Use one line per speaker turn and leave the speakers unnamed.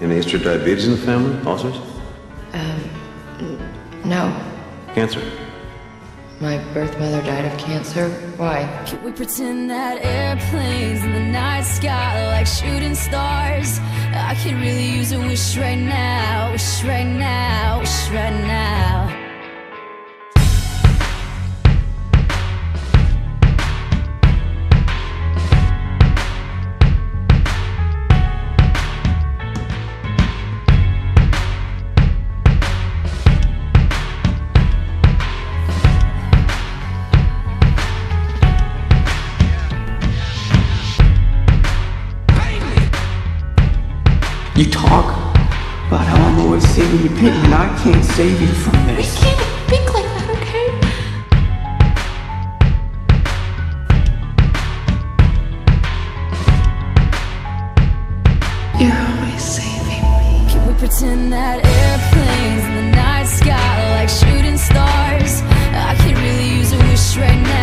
Any history of diabetes in the family? Ulcers?
No.
Cancer?
My birth mother died of cancer. Why?
Can we pretend that airplanes in the night sky are like shooting stars? I could really use a wish right now, wish right now, wish right now.
You talk about how I'm always saving you, Peyton, and I can't save you from this.
You can't think like that, okay? You're always saving me.
Can we pretend that airplanes in the night sky are like shooting stars? I could really use a wish right now.